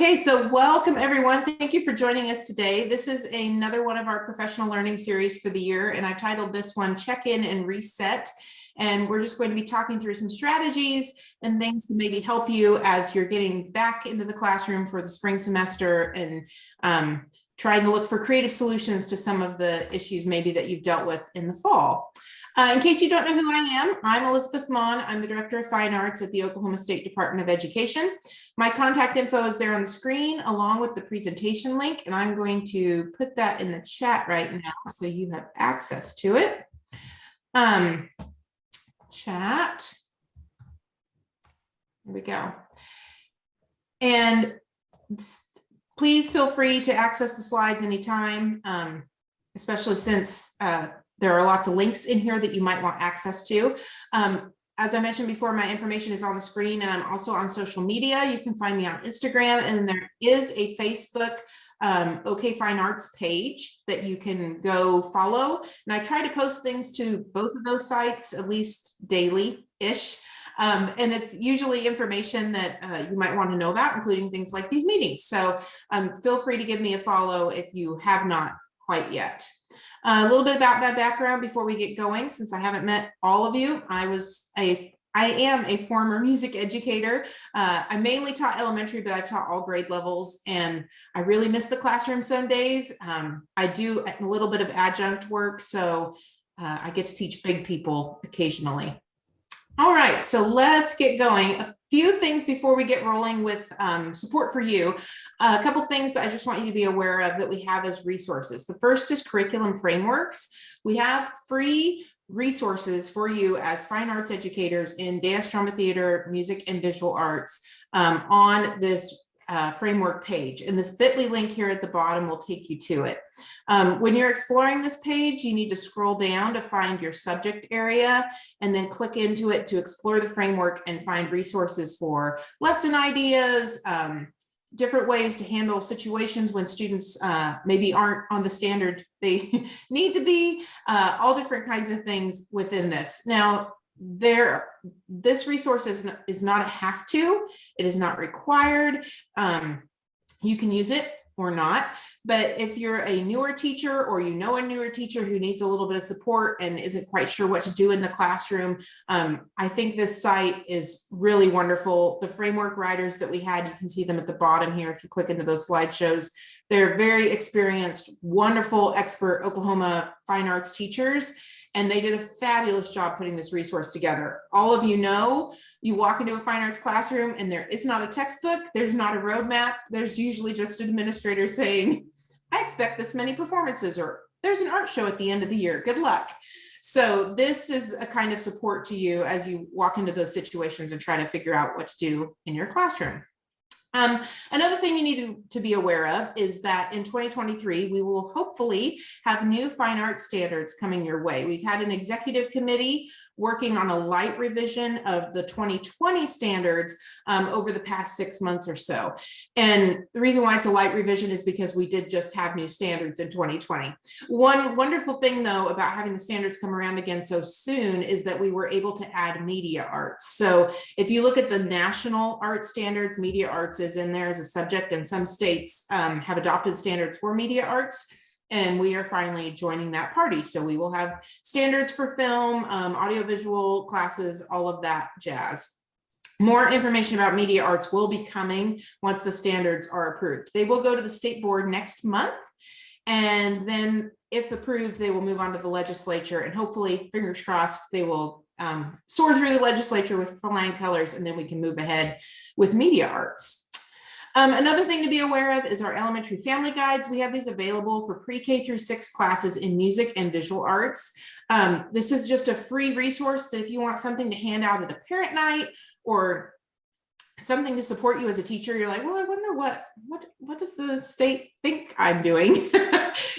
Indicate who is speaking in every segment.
Speaker 1: Okay, so welcome everyone. Thank you for joining us today. This is another one of our professional learning series for the year, and I titled this one Check In and Reset. And we're just going to be talking through some strategies and things to maybe help you as you're getting back into the classroom for the spring semester and trying to look for creative solutions to some of the issues maybe that you've dealt with in the fall. In case you don't know who I am, I'm Elizabeth Mon. I'm the Director of Fine Arts at the Oklahoma State Department of Education. My contact info is there on the screen along with the presentation link, and I'm going to put that in the chat right now so you have access to it. Chat. There we go. And please feel free to access the slides anytime, especially since there are lots of links in here that you might want access to. As I mentioned before, my information is on the screen, and I'm also on social media. You can find me on Instagram, and there is a Facebook OK Fine Arts page that you can go follow. And I try to post things to both of those sites at least daily-ish. And it's usually information that you might want to know about, including things like these meetings. So feel free to give me a follow if you have not quite yet. A little bit about my background before we get going, since I haven't met all of you. I am a former music educator. I mainly taught elementary, but I've taught all grade levels, and I really miss the classroom some days. I do a little bit of adjunct work, so I get to teach big people occasionally. All right, so let's get going. A few things before we get rolling with support for you. A couple things that I just want you to be aware of that we have as resources. The first is curriculum frameworks. We have free resources for you as fine arts educators in dance, drama, theater, music, and visual arts on this framework page. And this bit.ly link here at the bottom will take you to it. When you're exploring this page, you need to scroll down to find your subject area and then click into it to explore the framework and find resources for lesson ideas, different ways to handle situations when students maybe aren't on the standard they need to be, all different kinds of things within this. Now, this resource is not a have to, it is not required. You can use it or not, but if you're a newer teacher or you know a newer teacher who needs a little bit of support and isn't quite sure what to do in the classroom, I think this site is really wonderful. The framework writers that we had, you can see them at the bottom here if you click into those slideshows. They're very experienced, wonderful, expert Oklahoma fine arts teachers, and they did a fabulous job putting this resource together. All of you know, you walk into a fine arts classroom and there is not a textbook, there's not a roadmap, there's usually just an administrator saying, I expect this many performances, or there's an art show at the end of the year, good luck. So this is a kind of support to you as you walk into those situations and try to figure out what to do in your classroom. Another thing you need to be aware of is that in 2023, we will hopefully have new fine arts standards coming your way. We've had an executive committee working on a light revision of the 2020 standards over the past 6 months or so. And the reason why it's a light revision is because we did just have new standards in 2020. One wonderful thing, though, about having the standards come around again so soon is that we were able to add media arts. So if you look at the national art standards, media arts is in there as a subject, and some states have adopted standards for media arts. And we are finally joining that party. So we will have standards for film, audiovisual classes, all of that jazz. More information about media arts will be coming once the standards are approved. They will go to the state board next month. And then if approved, they will move on to the legislature, and hopefully, fingers crossed, they will soar through the legislature with flying colors, and then we can move ahead with media arts. Another thing to be aware of is our elementary family guides. We have these available for pre-K through 6 classes in music and visual arts. This is just a free resource that if you want something to hand out at a parent night or something to support you as a teacher, you're like, well, I wonder what does the state think I'm doing?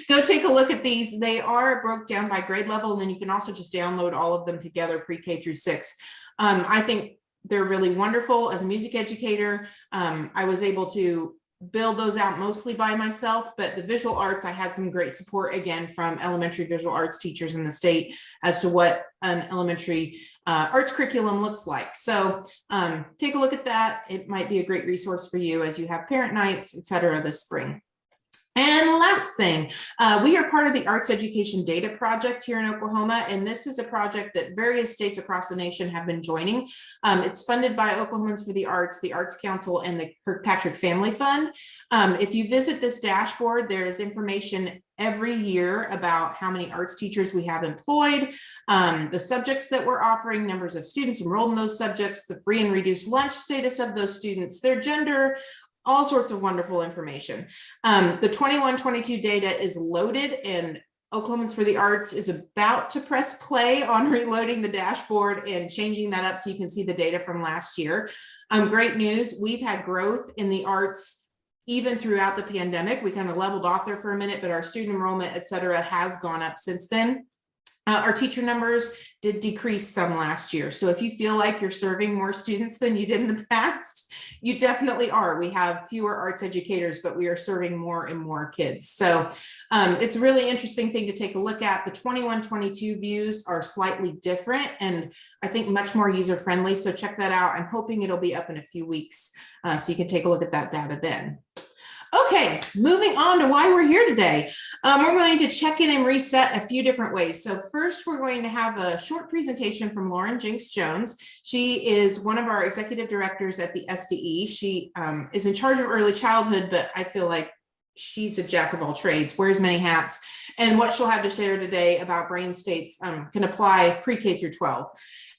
Speaker 1: Go take a look at these. They are broke down by grade level, and then you can also just download all of them together, pre-K through 6. I think they're really wonderful. As a music educator, I was able to build those out mostly by myself, but the visual arts, I had some great support again from elementary visual arts teachers in the state as to what an elementary arts curriculum looks like. So take a look at that. It might be a great resource for you as you have parent nights, et cetera, this spring. And last thing, we are part of the Arts Education Data Project here in Oklahoma, and this is a project that various states across the nation have been joining. It's funded by Oklahomans for the Arts Council, and the Kirkpatrick Family Fund. If you visit this dashboard, there is information every year about how many arts teachers we have employed, the subjects that we're offering, numbers of students enrolled in those subjects, the free and reduced lunch status of those students, their gender, all sorts of wonderful information. The 21-22 data is loaded, and Oklahomans for the Arts is about to press play on reloading the dashboard and changing that up so you can see the data from last year. Great news, we've had growth in the arts even throughout the pandemic. We kind of leveled off there for a minute, but our student enrollment, et cetera, has gone up since then. Our teacher numbers did decrease some last year. So if you feel like you're serving more students than you did in the past, you definitely are. We have fewer arts educators, but we are serving more and more kids. So it's a really interesting thing to take a look at. The 21-22 views are slightly different and I think much more user-friendly. So check that out. I'm hoping it'll be up in a few weeks so you can take a look at that data then. Okay, moving on to why we're here today. We're going to check in and reset a few different ways. So first, we're going to have a short presentation from Lauren Jinks Jones. She is one of our executive directors at the SDE. She is in charge of early childhood, but I feel like she's a jack of all trades, wears many hats. And what she'll have to share today about brain states can apply pre-K through 12.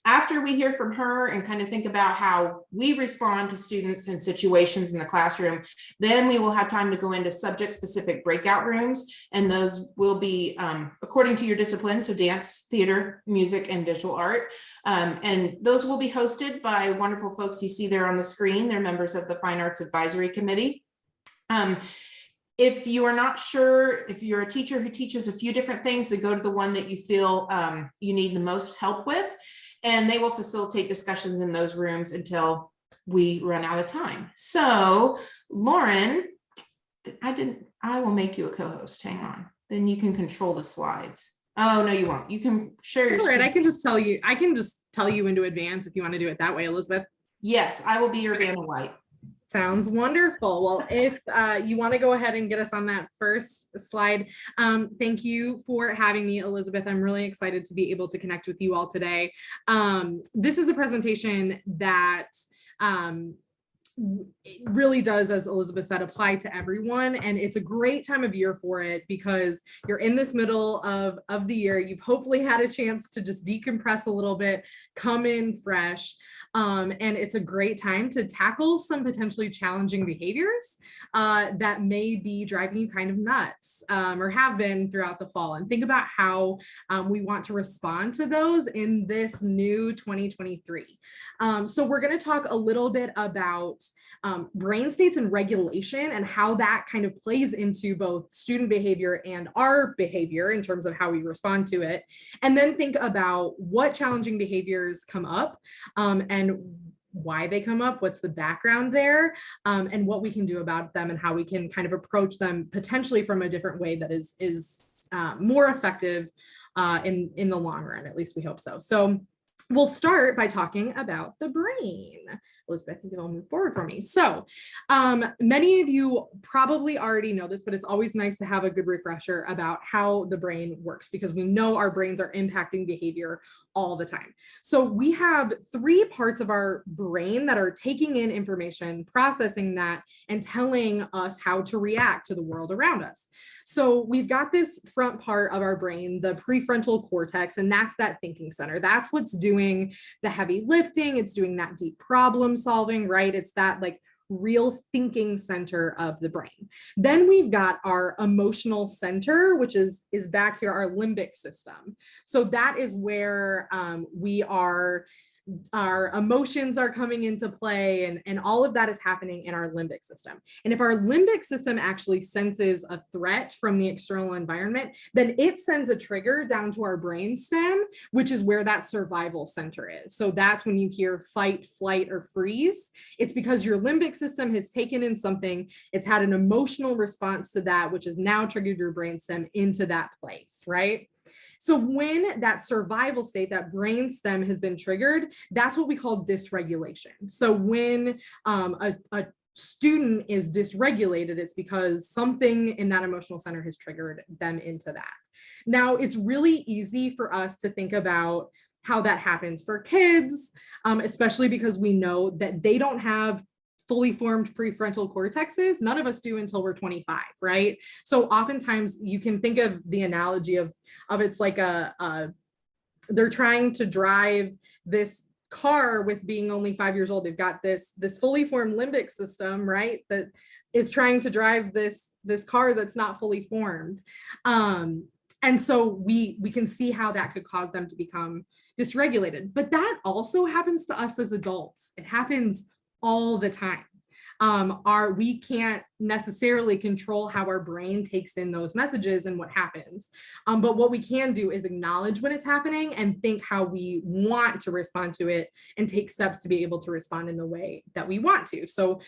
Speaker 1: After we hear from her and kind of think about how we respond to students in situations in the classroom, then we will have time to go into subject-specific breakout rooms, and those will be according to your discipline, so dance, theater, music, and visual art. And those will be hosted by wonderful folks you see there on the screen. They're members of the Fine Arts Advisory Committee. If you are not sure, if you're a teacher who teaches a few different things, then go to the one that you feel you need the most help with. And they will facilitate discussions in those rooms until we run out of time. So Lauren, I will make you a co-host, hang on. Then you can control the slides. Oh, no, you won't. You can share your screen.
Speaker 2: I can just tell you into advance if you want to do it that way, Elizabeth.
Speaker 1: Yes, I will be your Vanna White.
Speaker 2: Sounds wonderful. Well, if you want to go ahead and get us on that first slide, thank you for having me, Elizabeth. I'm really excited to be able to connect with you all today. This is a presentation that it really does, as Elizabeth said, apply to everyone. And it's a great time of year for it because you're in this middle of the year. You've hopefully had a chance to just decompress a little bit, come in fresh. And it's a great time to tackle some potentially challenging behaviors that may be driving you kind of nuts or have been throughout the fall, and think about how we want to respond to those in this new 2023. So we're going to talk a little bit about brain states and regulation and how that kind of plays into both student behavior and our behavior in terms of how we respond to it, and then think about what challenging behaviors come up and why they come up, what's the background there, and what we can do about them and how we can kind of approach them potentially from a different way that is more effective in the long run. At least we hope so. So we'll start by talking about the brain. Elizabeth, you can all move forward for me. So many of you probably already know this, but it's always nice to have a good refresher about how the brain works, because we know our brains are impacting behavior all the time. So we have three parts of our brain that are taking in information, processing that, and telling us how to react to the world around us. So we've got this front part of our brain, the prefrontal cortex, and that's that thinking center. That's what's doing the heavy lifting. It's doing that deep problem solving, right? It's that like real thinking center of the brain. Then we've got our emotional center, which is back here, our limbic system. So that is where we are our emotions are coming into play, and all of that is happening in our limbic system. And if our limbic system actually senses a threat from the external environment, then it sends a trigger down to our brain stem, which is where that survival center is. So that's when you hear fight, flight, or freeze. It's because your limbic system has taken in something, it's had an emotional response to that, which has now triggered your brain stem into that place, right? So when that survival state, that brain stem has been triggered, that's what we call dysregulation. So when a student is dysregulated, it's because something in that emotional center has triggered them into that. Now, it's really easy for us to think about how that happens for kids, especially because we know that they don't have fully formed prefrontal cortexes. None of us do until we're 25, right? So oftentimes you can think of the analogy of it's like they're trying to drive this car with being only 5 years old. They've got this fully formed limbic system, right, that is trying to drive this car that's not fully formed. And so we can see how that could cause them to become dysregulated. But that also happens to us as adults. It happens all the time. We can't necessarily control how our brain takes in those messages and what happens. But what we can do is acknowledge when it's happening and think how we want to respond to it and take steps to be able to respond in the way that we want to. So,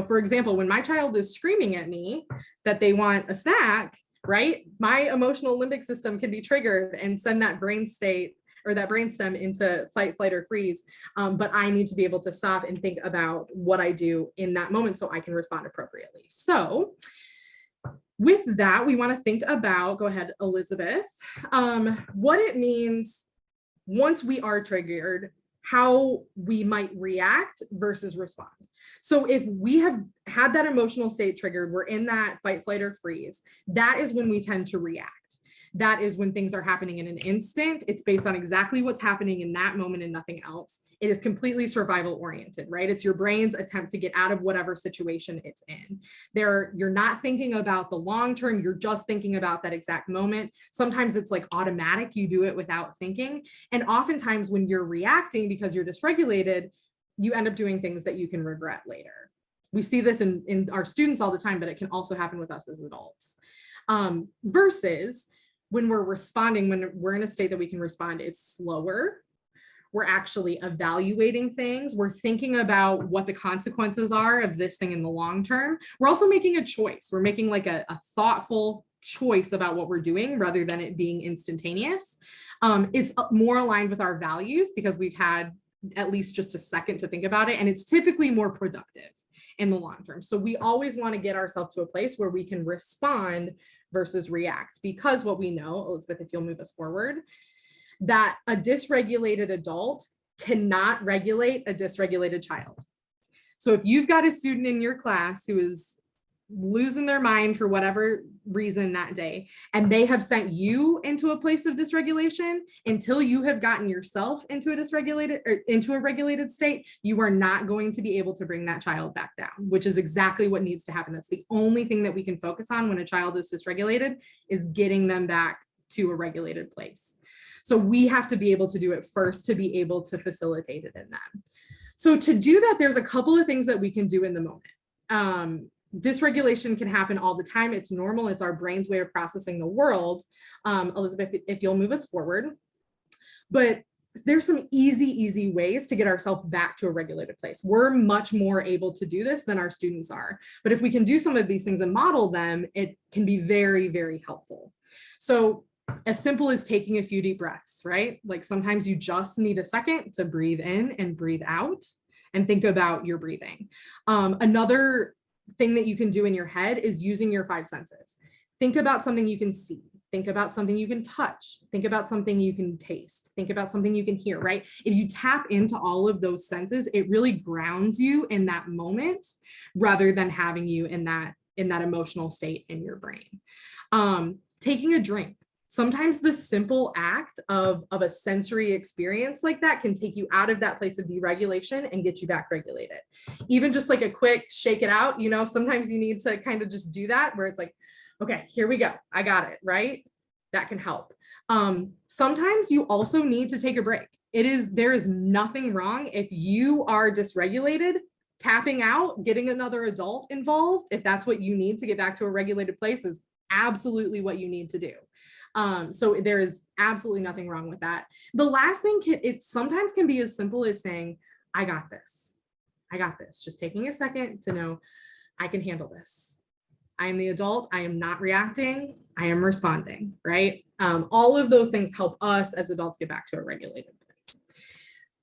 Speaker 2: for example, when my child is screaming at me that they want a snack, right? My emotional limbic system can be triggered and send that brain state or that brainstem into fight, flight, or freeze. But I need to be able to stop and think about what I do in that moment so I can respond appropriately. So with that, we want to think about, go ahead, Elizabeth, what it means once we are triggered, how we might react versus respond. So if we have had that emotional state triggered, we're in that fight, flight, or freeze, that is when we tend to react. That is when things are happening in an instant. It's based on exactly what's happening in that moment and nothing else. It is completely survival oriented, right? It's your brain's attempt to get out of whatever situation it's in. You're not thinking about the long term, you're just thinking about that exact moment. Sometimes it's like automatic, you do it without thinking. And oftentimes when you're reacting because you're dysregulated, you end up doing things that you can regret later. We see this in our students all the time, but it can also happen with us as adults. Versus when we're responding, when we're in a state that we can respond, it's slower. We're actually evaluating things. We're thinking about what the consequences are of this thing in the long term. We're also making a choice. We're making like a thoughtful choice about what we're doing rather than it being instantaneous. It's more aligned with our values because we've had at least just a second to think about it. And it's typically more productive in the long term. So we always want to get ourselves to a place where we can respond versus react, because what we know, Elizabeth, if you'll move us forward, that a dysregulated adult cannot regulate a dysregulated child. So if you've got a student in your class who is losing their mind for whatever reason that day, and they have sent you into a place of dysregulation, until you have gotten yourself into a dysregulated or into a regulated state, you are not going to be able to bring that child back down, which is exactly what needs to happen. That's the only thing that we can focus on when a child is dysregulated, is getting them back to a regulated place. So we have to be able to do it first to be able to facilitate it in them. So to do that, there's a couple of things that we can do in the moment. Dysregulation can happen all the time. It's normal. It's our brain's way of processing the world. Elizabeth, if you'll move us forward. But there's some easy ways to get ourselves back to a regulated place. We're much more able to do this than our students are. But if we can do some of these things and model them, it can be very, very helpful. So as simple as taking a few deep breaths, right? Like sometimes you just need a second to breathe in and breathe out and think about your breathing. Another thing that you can do in your head is using your five senses. Think about something you can see. Think about something you can touch. Think about something you can taste. Think about something you can hear, right? If you tap into all of those senses, it really grounds you in that moment rather than having you in that emotional state in your brain. Taking a drink. Sometimes the simple act of a sensory experience like that can take you out of that place of deregulation and get you back regulated. Even just like a quick shake it out, sometimes you need to kind of just do that where it's like, okay, here we go. I got it, right? That can help. Sometimes you also need to take a break. There is nothing wrong if you are dysregulated, tapping out, getting another adult involved, if that's what you need to get back to a regulated place, is absolutely what you need to do. So there is absolutely nothing wrong with that. The last thing it sometimes can be as simple as saying, I got this. I got this. Just taking a second to know I can handle this. I am the adult. I am not reacting. I am responding, right? All of those things help us as adults get back to a regulated place.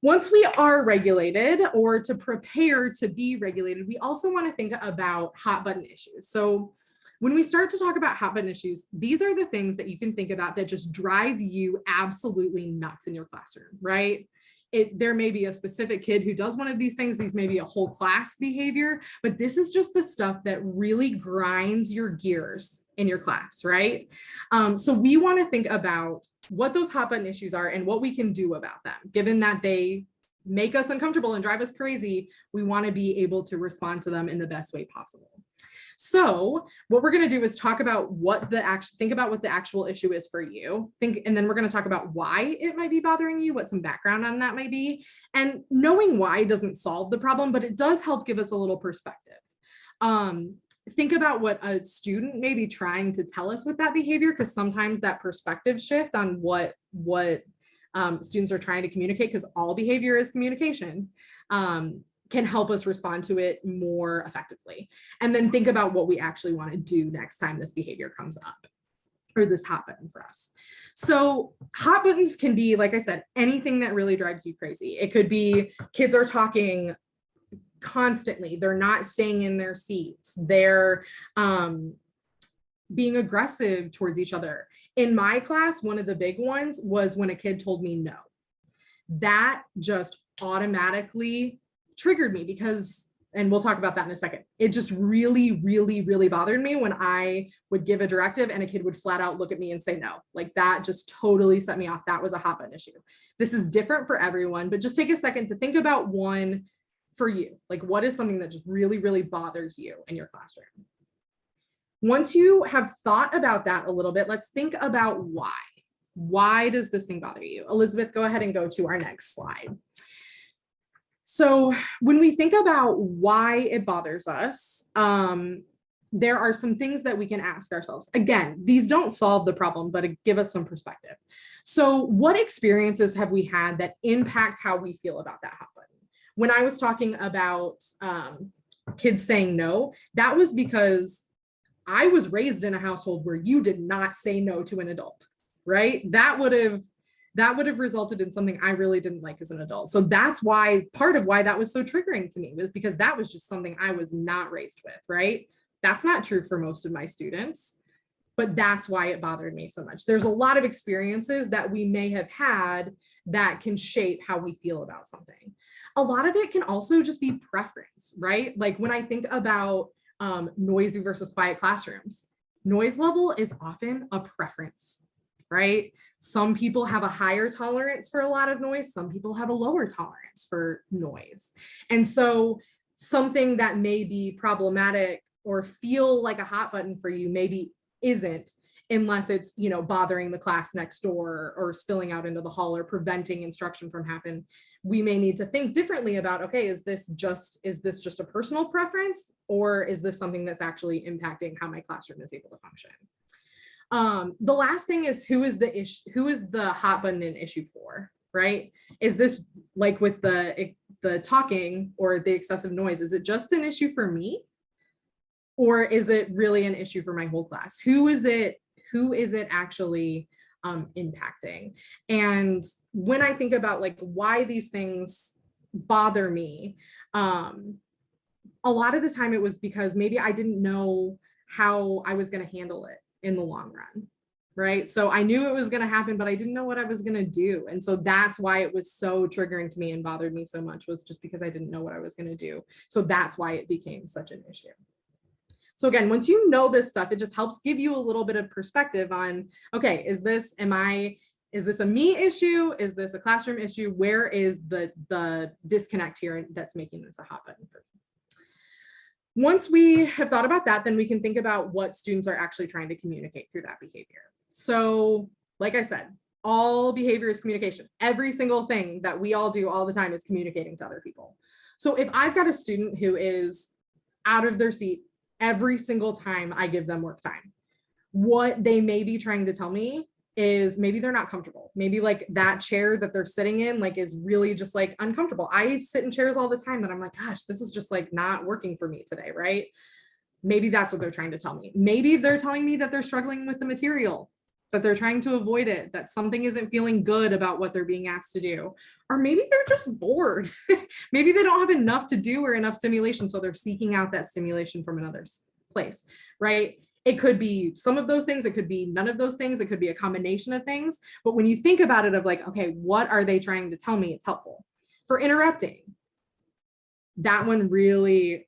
Speaker 2: Once we are regulated, or to prepare to be regulated, we also want to think about hot button issues. So when we start to talk about hot button issues, these are the things that you can think about that just drive you absolutely nuts in your classroom, right? There may be a specific kid who does one of these things. These may be a whole class behavior, but this is just the stuff that really grinds your gears in your class, right? So we want to think about what those hot button issues are and what we can do about them. Given that they make us uncomfortable and drive us crazy, we want to be able to respond to them in the best way possible. So what we're going to do is talk about think about what the actual issue is for you. And then we're going to talk about why it might be bothering you, what some background on that might be. And knowing why doesn't solve the problem, but it does help give us a little perspective. Think about what a student may be trying to tell us with that behavior, because sometimes that perspective shift on what students are trying to communicate, because all behavior is communication, can help us respond to it more effectively. And then think about what we actually want to do next time this behavior comes up, or this hot button for us. So hot buttons can be, like I said, anything that really drives you crazy. It could be kids are talking constantly. They're not staying in their seats. They're being aggressive towards each other. In my class, one of the big ones was when a kid told me no. That just automatically triggered me, because, and we'll talk about that in a second, it just really, really, really bothered me when I would give a directive and a kid would flat out look at me and say no. Like, that just totally set me off. That was a hot button issue. This is different for everyone, but just take a second to think about one for you. Like, what is something that just really, really bothers you in your classroom? Once you have thought about that a little bit, let's think about why. Why does this thing bother you? Elizabeth, go ahead and go to our next slide. So when we think about why it bothers us, there are some things that we can ask ourselves. Again, these don't solve the problem, but give us some perspective. So what experiences have we had that impact how we feel about that hot button? When I was talking about kids saying no, that was because I was raised in a household where you did not say no to an adult, right? That would have resulted in something I really didn't like as an adult. So that's why, part of why that was so triggering to me, was because that was just something I was not raised with, right? That's not true for most of my students, but that's why it bothered me so much. There's a lot of experiences that we may have had that can shape how we feel about something. A lot of it can also just be preference, right? Like when I think about noisy versus quiet classrooms, noise level is often a preference, right? Some people have a higher tolerance for a lot of noise. Some people have a lower tolerance for noise. And so something that may be problematic or feel like a hot button for you maybe isn't, unless it's, bothering the class next door or spilling out into the hall or preventing instruction from happening. We may need to think differently about, okay, is this just a personal preference, or is this something that's actually impacting how my classroom is able to function? The last thing is, who is the hot button an issue for, right? Is this, like with the talking or the excessive noise, is it just an issue for me? Or is it really an issue for my whole class? Who is it actually impacting? And when I think about like why these things bother me, a lot of the time it was because maybe I didn't know how I was going to handle it in the long run, right? So I knew it was going to happen, but I didn't know what I was going to do. And so that's why it was so triggering to me and bothered me so much, was just because I didn't know what I was going to do. So that's why it became such an issue. So again, once you know this stuff, it just helps give you a little bit of perspective on, okay, is this a me issue? Is this a classroom issue? Where is the disconnect here that's making this a hot button for me? Once we have thought about that, then we can think about what students are actually trying to communicate through that behavior. So like I said, All behavior is communication. Every single thing that we all do all the time is communicating to other people. So if I've got a student who is out of their seat every single time I give them work time, what they may be trying to tell me is maybe they're not comfortable. Maybe like that chair that they're sitting in like is really just like uncomfortable. I sit in chairs all the time that I'm like, gosh, this is just like not working for me today, right? Maybe that's what they're trying to tell me. Maybe they're telling me that they're struggling with the material, that they're trying to avoid it, that something isn't feeling good about what they're being asked to do. Or maybe they're just bored. Maybe they don't have enough to do or enough stimulation, so they're seeking out that stimulation from another place, right? It could be some of those things. It could be none of those things. It could be a combination of things. But when you think about it of like, okay, what are they trying to tell me? It's helpful. For interrupting, that one really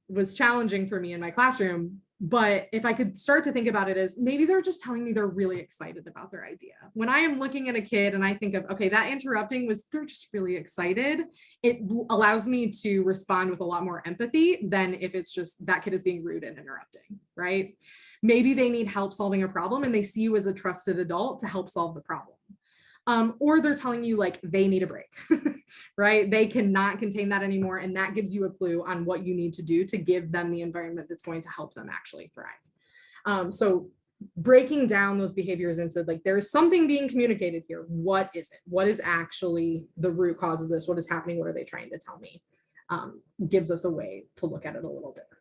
Speaker 2: was challenging for me in my classroom. But if I could start to think about it as maybe they're just telling me they're really excited about their idea. When I am looking at a kid and I think of, okay, that interrupting was, they're just really excited. It allows me to respond with a lot more empathy than if it's just that kid is being rude and interrupting, right? Maybe they need help solving a problem and they see you as a trusted adult to help solve the problem. Or they're telling you like they need a break, right? They cannot contain that anymore. And that gives you a clue on what you need to do to give them the environment that's going to help them actually thrive. So breaking down those behaviors into like, there's something being communicated here. What is it? What is actually the root cause of this? What is happening? What are they trying to tell me? Gives us a way to look at it a little differently.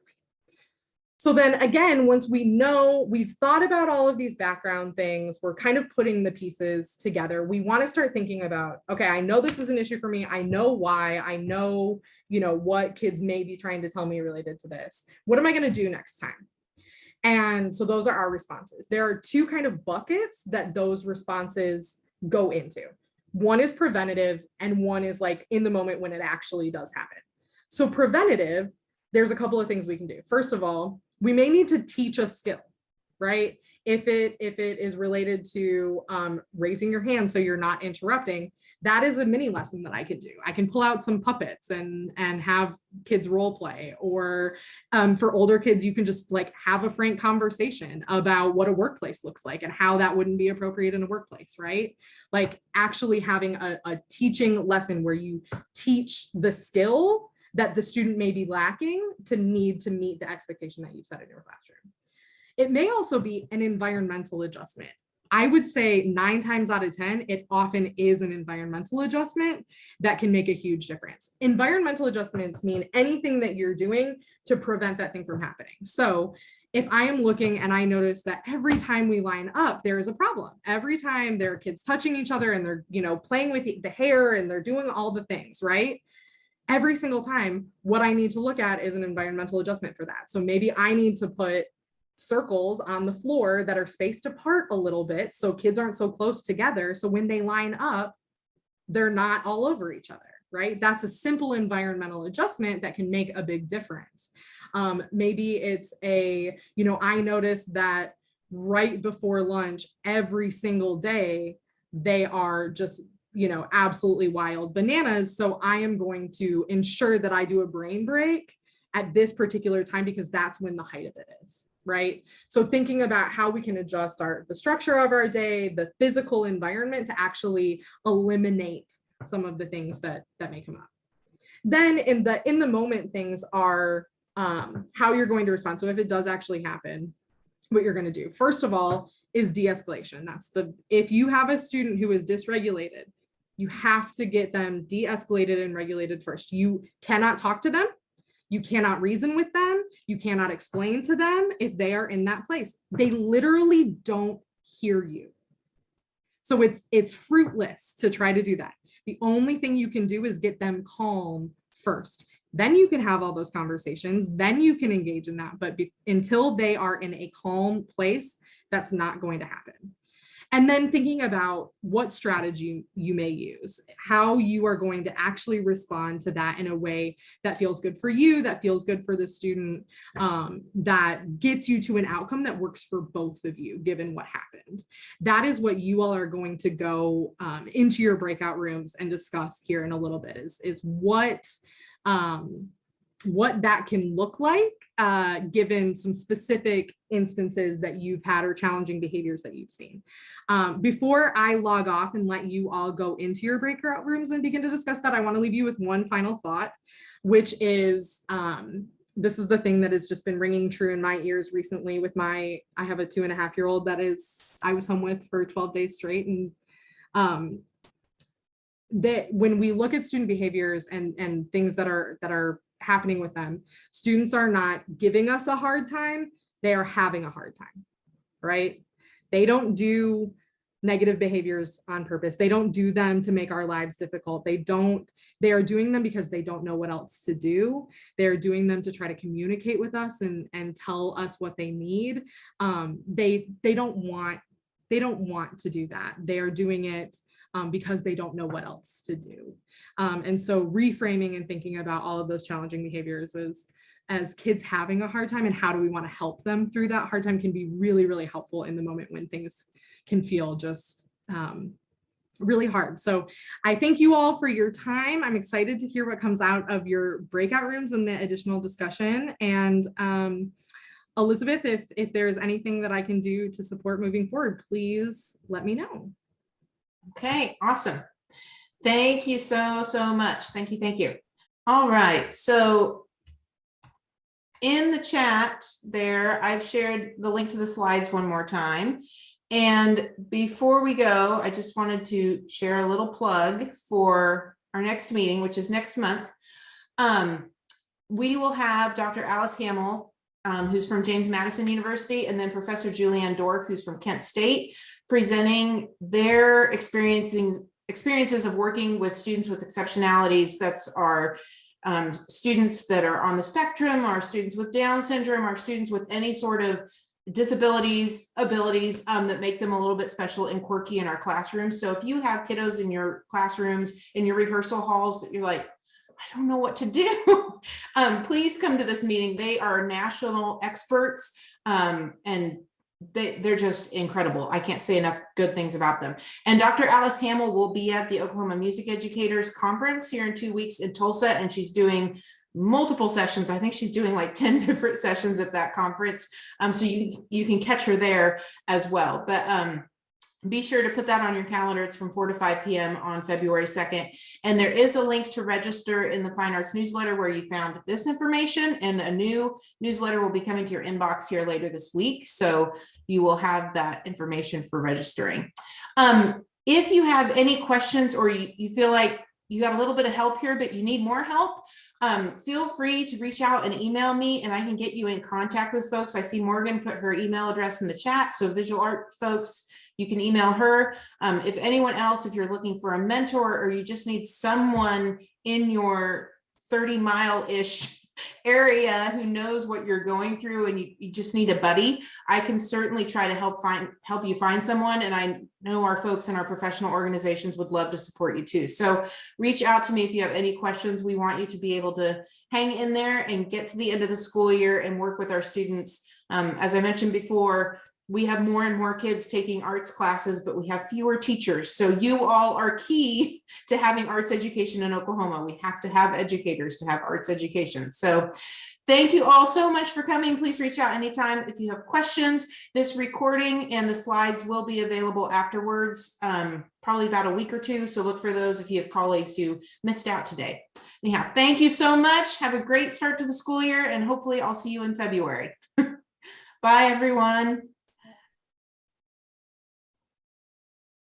Speaker 2: So then again, once we know, we've thought about all of these background things, we're kind of putting the pieces together. We want to start thinking about, okay, I know this is an issue for me. I know why. I know, what kids may be trying to tell me related to this. What am I going to do next time? And so those are our responses. There are two kind of buckets that those responses go into. One is preventative and one is like in the moment when it actually does happen. So preventative, there's a couple of things we can do. First of all, we may need to teach a skill, right? If it is related to raising your hand so you're not interrupting, that is a mini lesson that I can do. I can pull out some puppets and have kids role play, or for older kids, you can just like have a frank conversation about what a workplace looks like and how that wouldn't be appropriate in a workplace, right? Like actually having a teaching lesson where you teach the skill that the student may be lacking to need to meet the expectation that you've set in your classroom. It may also be an environmental adjustment. I would say 9 times out of 10, it often is an environmental adjustment that can make a huge difference. Environmental adjustments mean anything that you're doing to prevent that thing from happening. So if I am looking and I notice that every time we line up, there is a problem. Every time there are kids touching each other and they're, playing with the hair and they're doing all the things, right? Every single time, what I need to look at is an environmental adjustment for that. So maybe I need to put circles on the floor that are spaced apart a little bit so kids aren't so close together. So when they line up, they're not all over each other, right? That's a simple environmental adjustment that can make a big difference. Maybe it's I noticed that right before lunch, every single day, they are just absolutely wild bananas. So I am going to ensure that I do a brain break at this particular time because that's when the height of it is, right? So thinking about how we can adjust the structure of our day, the physical environment to actually eliminate some of the things that may come up. Then in the moment things are how you're going to respond. So if it does actually happen, what you're going to do, first of all, is de-escalation. If you have a student who is dysregulated, you have to get them de-escalated and regulated first. You cannot talk to them. You cannot reason with them. You cannot explain to them if they are in that place. They literally don't hear you. So it's fruitless to try to do that. The only thing you can do is get them calm first. Then you can have all those conversations. Then you can engage in that. But until they are in a calm place, that's not going to happen. And then thinking about what strategy you may use, how you are going to actually respond to that in a way that feels good for you, that feels good for the student, that gets you to an outcome that works for both of you, given what happened. That is what you all are going to go into your breakout rooms and discuss here in a little bit is what what that can look like, given some specific instances that you've had or challenging behaviors that you've seen. Before I log off and let you all go into your breakout rooms and begin to discuss that, I want to leave you with one final thought, which is, this is the thing that has just been ringing true in my ears recently with I have a 2.5-year-old that I was home with for 12 days straight. And that when we look at student behaviors and things that are happening with them, students are not giving us a hard time, they are having a hard time, right? They don't do negative behaviors on purpose. They don't do them to make our lives difficult. They are doing them because they don't know what else to do. They're doing them to try to communicate with us and tell us what they need. They don't want to do that. They are doing it because they don't know what else to do. And so reframing and thinking about all of those challenging behaviors as kids having a hard time and how do we want to help them through that hard time can be really, really helpful in the moment when things can feel just really hard. So I thank you all for your time. I'm excited to hear what comes out of your breakout rooms and the additional discussion. And Elizabeth, if there's anything that I can do to support moving forward, please let me know.
Speaker 1: Okay, awesome. Thank you so much. Thank you. All right, so in the chat there, I've shared the link to the slides one more time. And before we go, I just wanted to share a little plug for our next meeting, which is next month. We will have Dr. Alice Hamill, who's from James Madison University, and then Professor Julianne Dorff, who's from Kent State, presenting their experiences of working with students with exceptionalities. That's our students that are on the spectrum, our students with Down syndrome, our students with any sort of disabilities, abilities that make them a little bit special and quirky in our classrooms. So if you have kiddos in your classrooms, in your rehearsal halls that you're like, I don't know what to do, please come to this meeting. They are national experts and they're just incredible. I can't say enough good things about them. And Dr. Alice Hamill will be at the Oklahoma Music Educators Conference here in 2 weeks in Tulsa, and she's doing multiple sessions. I think she's doing like 10 different sessions at that conference. So you can catch her there as well. But be sure to put that on your calendar. It's from 4 to 5 p.m. on February 2nd. And there is a link to register in the Fine Arts newsletter where you found this information, and a new newsletter will be coming to your inbox here later this week. So you will have that information for registering. If you have any questions or you feel like you got a little bit of help here, but you need more help, feel free to reach out and email me and I can get you in contact with folks. I see Morgan put her email address in the chat. So visual art folks, you can email her. If anyone else, if you're looking for a mentor or you just need someone in your 30-mile-ish area who knows what you're going through and you just need a buddy, I can certainly try to help you find someone. And I know our folks in our professional organizations would love to support you too. So reach out to me if you have any questions. We want you to be able to hang in there and get to the end of the school year and work with our students. As I mentioned before, we have more and more kids taking arts classes, but we have fewer teachers. So you all are key to having arts education in Oklahoma. We have to have educators to have arts education. So thank you all so much for coming. Please reach out anytime if you have questions. This recording and the slides will be available afterwards, probably about a week or two. So look for those if you have colleagues who missed out today. Anyhow, thank you so much. Have a great start to the school year, and hopefully I'll see you in February. Bye, everyone.